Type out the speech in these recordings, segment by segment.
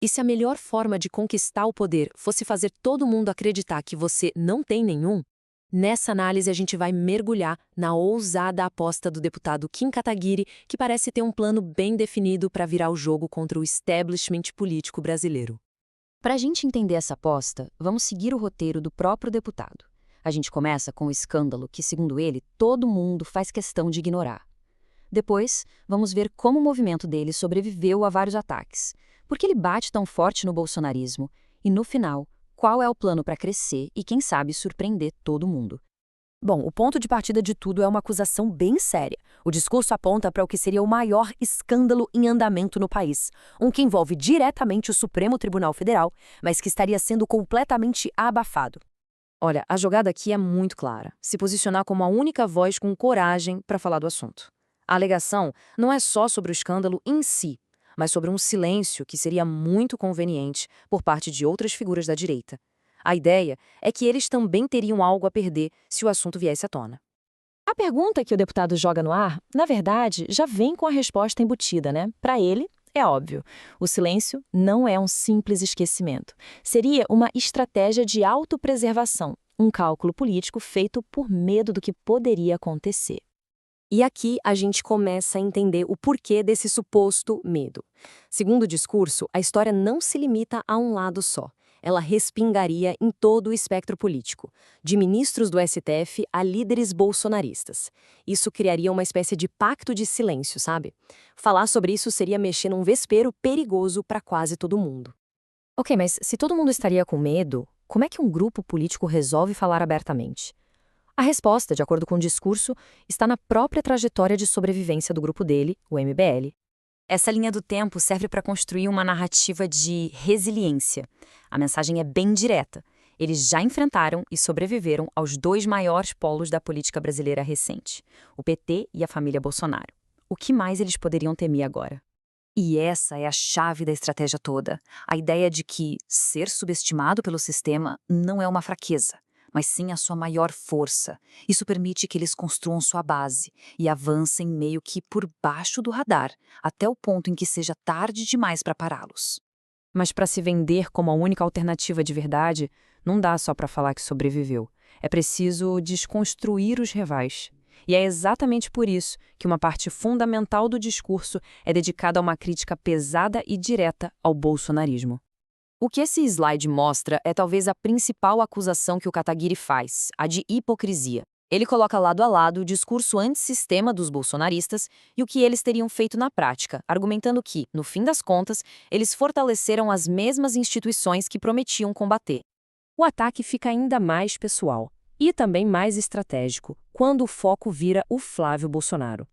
E se a melhor forma de conquistar o poder fosse fazer todo mundo acreditar que você não tem nenhum? Nessa análise, a gente vai mergulhar na ousada aposta do deputado Kim Kataguiri, que parece ter um plano bem definido para virar o jogo contra o establishment político brasileiro. Para a gente entender essa aposta, vamos seguir o roteiro do próprio deputado. A gente começa com o escândalo que, segundo ele, todo mundo faz questão de ignorar. Depois, vamos ver como o movimento dele sobreviveu a vários ataques, por que ele bate tão forte no bolsonarismo e, no final, qual é o plano para crescer e, quem sabe, surpreender todo mundo. Bom, o ponto de partida de tudo é uma acusação bem séria. O discurso aponta para o que seria o maior escândalo em andamento no país, um que envolve diretamente o Supremo Tribunal Federal, mas que estaria sendo completamente abafado. Olha, a jogada aqui é muito clara: se posicionar como a única voz com coragem para falar do assunto. A alegação não é só sobre o escândalo em si, mas sobre um silêncio que seria muito conveniente por parte de outras figuras da direita. A ideia é que eles também teriam algo a perder se o assunto viesse à tona. A pergunta que o deputado joga no ar, na verdade, já vem com a resposta embutida, né? Para ele, é óbvio. O silêncio não é um simples esquecimento. Seria uma estratégia de autopreservação, um cálculo político feito por medo do que poderia acontecer. E aqui a gente começa a entender o porquê desse suposto medo. Segundo o discurso, a história não se limita a um lado só. Ela respingaria em todo o espectro político, de ministros do STF a líderes bolsonaristas. Isso criaria uma espécie de pacto de silêncio, sabe? Falar sobre isso seria mexer num vespeiro perigoso para quase todo mundo. Ok, mas se todo mundo estaria com medo, como é que um grupo político resolve falar abertamente? A resposta, de acordo com o discurso, está na própria trajetória de sobrevivência do grupo dele, o MBL. Essa linha do tempo serve para construir uma narrativa de resiliência. A mensagem é bem direta. Eles já enfrentaram e sobreviveram aos dois maiores polos da política brasileira recente, o PT e a família Bolsonaro. O que mais eles poderiam temer agora? E essa é a chave da estratégia toda. A ideia de que ser subestimado pelo sistema não é uma fraqueza, mas sim a sua maior força. Isso permite que eles construam sua base e avancem meio que por baixo do radar, até o ponto em que seja tarde demais para pará-los. Mas para se vender como a única alternativa de verdade, não dá só para falar que sobreviveu. É preciso desconstruir os rivais. E é exatamente por isso que uma parte fundamental do discurso é dedicada a uma crítica pesada e direta ao bolsonarismo. O que esse slide mostra é talvez a principal acusação que o Kataguiri faz, a de hipocrisia. Ele coloca lado a lado o discurso antissistema dos bolsonaristas e o que eles teriam feito na prática, argumentando que, no fim das contas, eles fortaleceram as mesmas instituições que prometiam combater. O ataque fica ainda mais pessoal e também mais estratégico quando o foco vira o Flávio Bolsonaro.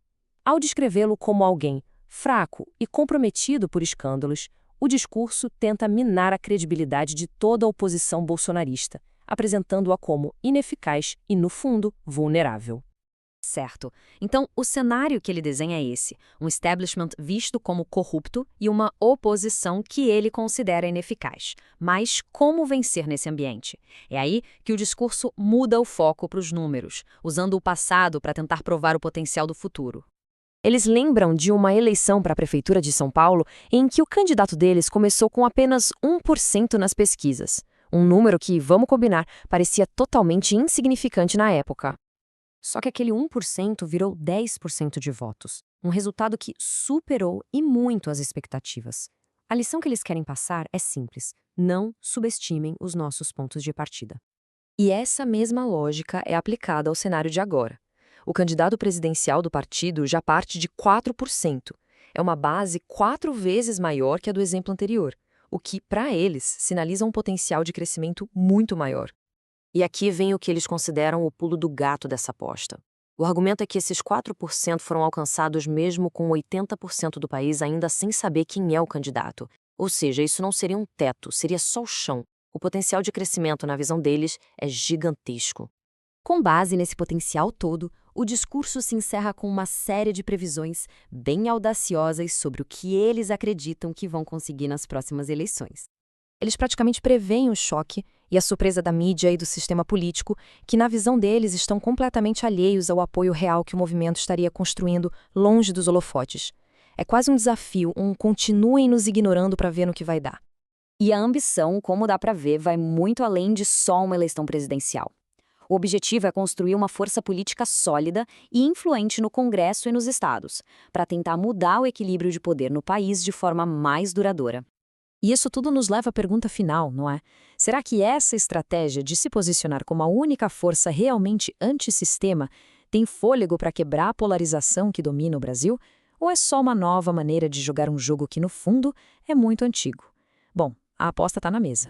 Ao descrevê-lo como alguém fraco e comprometido por escândalos, o discurso tenta minar a credibilidade de toda a oposição bolsonarista, apresentando-a como ineficaz e, no fundo, vulnerável. Certo. Então, o cenário que ele desenha é esse: um establishment visto como corrupto e uma oposição que ele considera ineficaz. Mas como vencer nesse ambiente? É aí que o discurso muda o foco para os números, usando o passado para tentar provar o potencial do futuro. Eles lembram de uma eleição para a Prefeitura de São Paulo em que o candidato deles começou com apenas 1% nas pesquisas. Um número que, vamos combinar, parecia totalmente insignificante na época. Só que aquele 1% virou 10% de votos. Um resultado que superou e muito as expectativas. A lição que eles querem passar é simples: não subestimem os nossos pontos de partida. E essa mesma lógica é aplicada ao cenário de agora. O candidato presidencial do partido já parte de 4%. É uma base 4 vezes maior que a do exemplo anterior, o que, para eles, sinaliza um potencial de crescimento muito maior. E aqui vem o que eles consideram o pulo do gato dessa aposta. O argumento é que esses 4% foram alcançados mesmo com 80% do país ainda sem saber quem é o candidato. Ou seja, isso não seria um teto, seria só o chão. O potencial de crescimento, na visão deles, é gigantesco. Com base nesse potencial todo, o discurso se encerra com uma série de previsões bem audaciosas sobre o que eles acreditam que vão conseguir nas próximas eleições. Eles praticamente preveem o choque e a surpresa da mídia e do sistema político, que na visão deles estão completamente alheios ao apoio real que o movimento estaria construindo longe dos holofotes. É quase um desafio, continuem nos ignorando para ver no que vai dar. E a ambição, como dá para ver, vai muito além de só uma eleição presidencial. O objetivo é construir uma força política sólida e influente no Congresso e nos estados, para tentar mudar o equilíbrio de poder no país de forma mais duradoura. E isso tudo nos leva à pergunta final, não é? Será que essa estratégia de se posicionar como a única força realmente antissistema tem fôlego para quebrar a polarização que domina o Brasil? Ou é só uma nova maneira de jogar um jogo que, no fundo, é muito antigo? Bom, a aposta está na mesa.